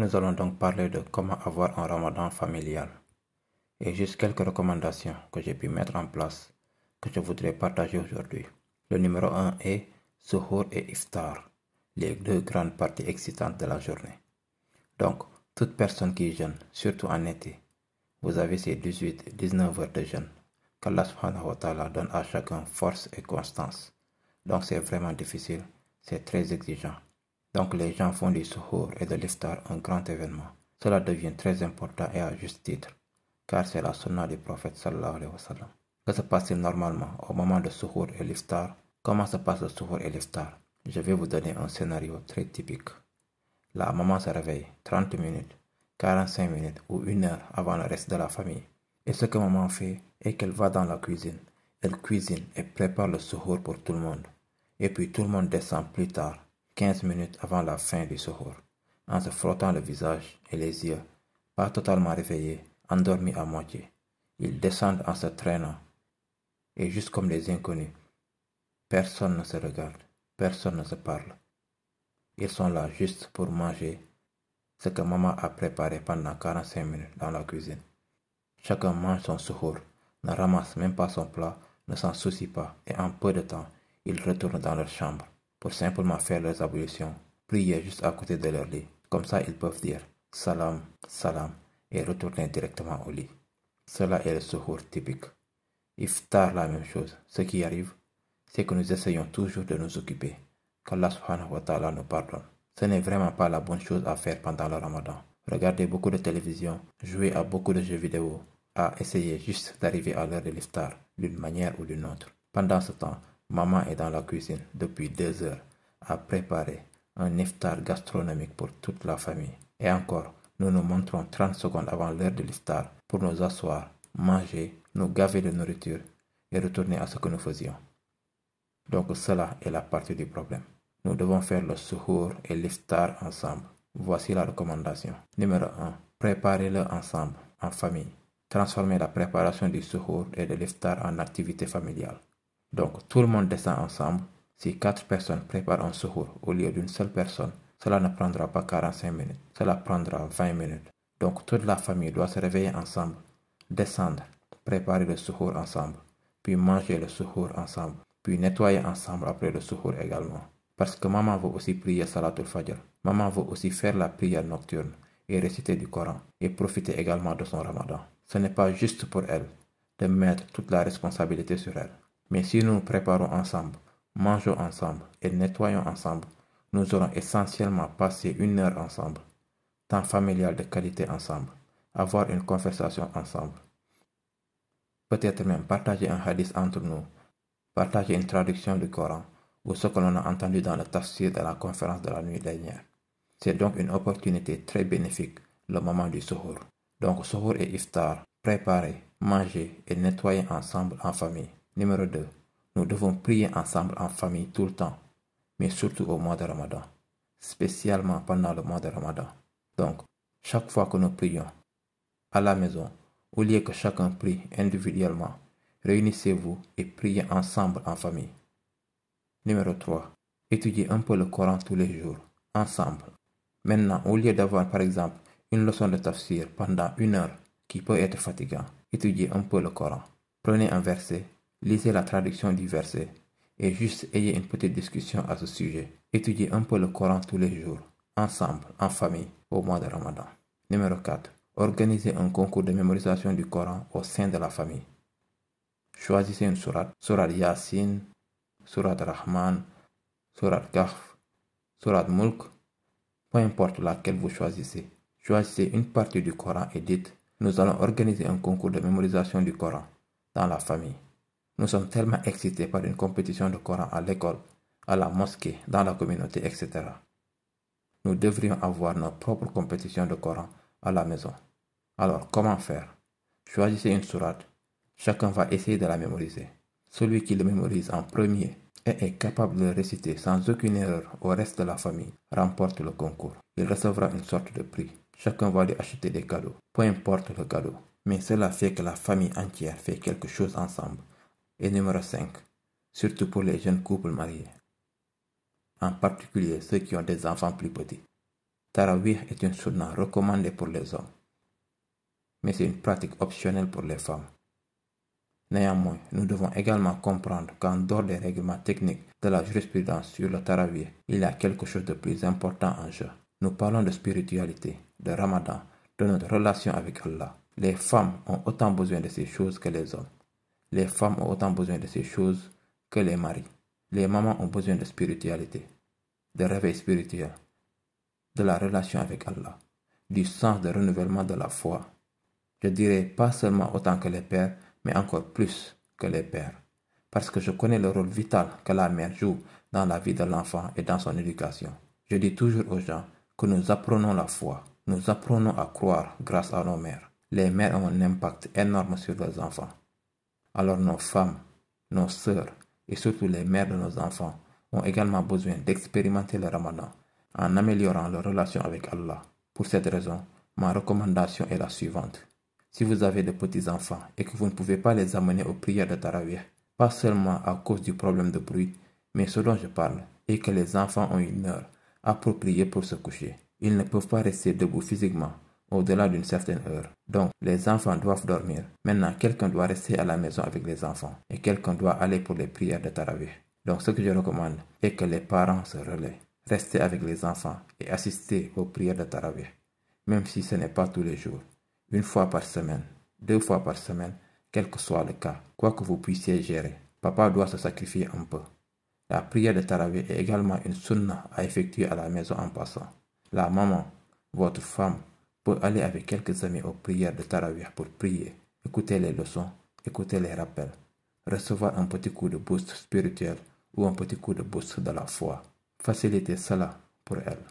nous allons donc parler de comment avoir un ramadan familial et juste quelques recommandations que j'ai pu mettre en place que je voudrais partager aujourd'hui. Le numéro 1 est Suhoor et Iftar, les deux grandes parties excitantes de la journée. Donc, toute personne qui jeûne, surtout en été, vous avez ces 18-19 heures de jeûne qu'Allah subhanahu wa ta'ala donne à chacun force et constance. Donc c'est vraiment difficile, c'est très exigeant. Donc les gens font du suhoor et de l'iftar un grand événement. Cela devient très important et à juste titre, car c'est la sunna du prophète sallallahu alayhi wa sallam. Que se passe-t-il normalement au moment de suhoor et l'iftar? Comment se passe le suhoor et l'iftar? Je vais vous donner un scénario très typique. La maman se réveille 30 minutes, 45 minutes ou 1 heure avant le reste de la famille. Et ce que maman fait est qu'elle va dans la cuisine. Elle cuisine et prépare le suhoor pour tout le monde. Et puis tout le monde descend plus tard, 15 minutes avant la fin du suhoor, en se frottant le visage et les yeux, pas totalement réveillés, endormis à moitié. Ils descendent en se traînant. Et juste comme des inconnus, personne ne se regarde, personne ne se parle. Ils sont là juste pour manger ce que maman a préparé pendant 45 minutes dans la cuisine. Chacun mange son suhoor, ne ramasse même pas son plat, ne s'en soucie pas, et en peu de temps, ils retournent dans leur chambre pour simplement faire leurs ablutions, prier juste à côté de leur lit. Comme ça, ils peuvent dire salam, salam, et retourner directement au lit. Cela est le suhoor typique. Iftar, la même chose. Ce qui arrive, c'est que nous essayons toujours de nous occuper. Qu'Allah subhanahu wa ta'ala nous pardonne. Ce n'est vraiment pas la bonne chose à faire pendant le ramadan. Regarder beaucoup de télévision, jouer à beaucoup de jeux vidéo, à essayer juste d'arriver à l'heure de l'iftar d'une manière ou d'une autre. Pendant ce temps, maman est dans la cuisine depuis 2 heures à préparer un iftar gastronomique pour toute la famille. Et encore, nous nous montrons 30 secondes avant l'heure de l'iftar pour nous asseoir, manger, nous gaver de nourriture et retourner à ce que nous faisions. Donc cela est la partie du problème. Nous devons faire le suhoor et l'iftar ensemble. Voici la recommandation. Numéro 1. Préparez-le ensemble, en famille. Transformez la préparation du suhoor et de l'iftar en activité familiale. Donc tout le monde descend ensemble. Si 4 personnes préparent un suhoor au lieu d'une seule personne, cela ne prendra pas 45 minutes, cela prendra 20 minutes. Donc toute la famille doit se réveiller ensemble, descendre, préparer le suhoor ensemble, puis manger le suhoor ensemble, puis nettoyer ensemble après le suhoor également. Parce que maman veut aussi prier Salatul Fajr. Maman veut aussi faire la prière nocturne et réciter du Coran et profiter également de son ramadan. Ce n'est pas juste pour elle de mettre toute la responsabilité sur elle. Mais si nous nous préparons ensemble, mangeons ensemble et nettoyons ensemble, nous aurons essentiellement passé 1 heure ensemble, temps familial de qualité ensemble, avoir une conversation ensemble. Peut-être même partager un hadith entre nous, partager une traduction du Coran ou ce que l'on a entendu dans le tafsir de la conférence de la nuit dernière. C'est donc une opportunité très bénéfique, le moment du suhoor. Donc suhoor et iftar, préparer, manger et nettoyer ensemble en famille. Numéro 2. Nous devons prier ensemble en famille tout le temps, mais surtout au mois de Ramadan, spécialement pendant le mois de Ramadan. Donc, chaque fois que nous prions à la maison, au lieu que chacun prie individuellement, réunissez-vous et priez ensemble en famille. Numéro 3. Étudiez un peu le Coran tous les jours, ensemble. Maintenant, au lieu d'avoir par exemple une leçon de tafsir pendant 1 heure qui peut être fatigant, étudiez un peu le Coran. Prenez un verset, lisez la traduction du verset et juste ayez une petite discussion à ce sujet. Étudiez un peu le Coran tous les jours, ensemble, en famille, au mois de Ramadan. Numéro 4. Organisez un concours de mémorisation du Coran au sein de la famille. Choisissez une sourate Yasin, sourate Rahman, sourate Kahf, sourate Mulk, peu importe laquelle vous choisissez. Choisissez une partie du Coran et dites, nous allons organiser un concours de mémorisation du Coran dans la famille. Nous sommes tellement excités par une compétition de Coran à l'école, à la mosquée, dans la communauté, etc. Nous devrions avoir nos propres compétitions de Coran à la maison. Alors, comment faire? Choisissez une sourate. Chacun va essayer de la mémoriser. Celui qui le mémorise en premier et est capable de le réciter sans aucune erreur au reste de la famille remporte le concours. Il recevra une sorte de prix. Chacun va lui acheter des cadeaux, peu importe le cadeau. Mais cela fait que la famille entière fait quelque chose ensemble. Et numéro 5, surtout pour les jeunes couples mariés, en particulier ceux qui ont des enfants plus petits. Tarawih est une sunna recommandée pour les hommes, mais c'est une pratique optionnelle pour les femmes. Néanmoins, nous devons également comprendre qu'en dehors des règlements techniques de la jurisprudence sur le Tarawih, il y a quelque chose de plus important en jeu. Nous parlons de spiritualité, de Ramadan, de notre relation avec Allah. Les femmes ont autant besoin de ces choses que les hommes. Les femmes ont autant besoin de ces choses que les maris. Les mamans ont besoin de spiritualité, de réveil spirituel, de la relation avec Allah, du sens de renouvellement de la foi. Je dirais pas seulement autant que les pères, mais encore plus que les pères, parce que je connais le rôle vital que la mère joue dans la vie de l'enfant et dans son éducation. Je dis toujours aux gens que nous apprenons la foi, nous apprenons à croire grâce à nos mères. Les mères ont un impact énorme sur leurs enfants. Alors nos femmes, nos sœurs et surtout les mères de nos enfants ont également besoin d'expérimenter le Ramadan en améliorant leur relation avec Allah. Pour cette raison, ma recommandation est la suivante. Si vous avez de petits-enfants et que vous ne pouvez pas les amener aux prières de Tarawih, pas seulement à cause du problème de bruit, mais ce dont je parle est que les enfants ont une heure appropriée pour se coucher. Ils ne peuvent pas rester debout physiquement au-delà d'une certaine heure. Donc, les enfants doivent dormir. Maintenant, quelqu'un doit rester à la maison avec les enfants et quelqu'un doit aller pour les prières de Tarawih. Donc, ce que je recommande est que les parents se relaient. Restez avec les enfants et assistez aux prières de Tarawih, même si ce n'est pas tous les jours. Une fois par semaine, 2 fois par semaine, quel que soit le cas, quoi que vous puissiez gérer, papa doit se sacrifier un peu. La prière de Tarawih est également une sunna à effectuer à la maison en passant. La maman, votre femme, peut aller avec quelques amis aux prières de Tarawih pour prier, écouter les leçons, écouter les rappels, recevoir un petit coup de boost spirituel ou un petit coup de boost de la foi. Facilitez cela pour elle.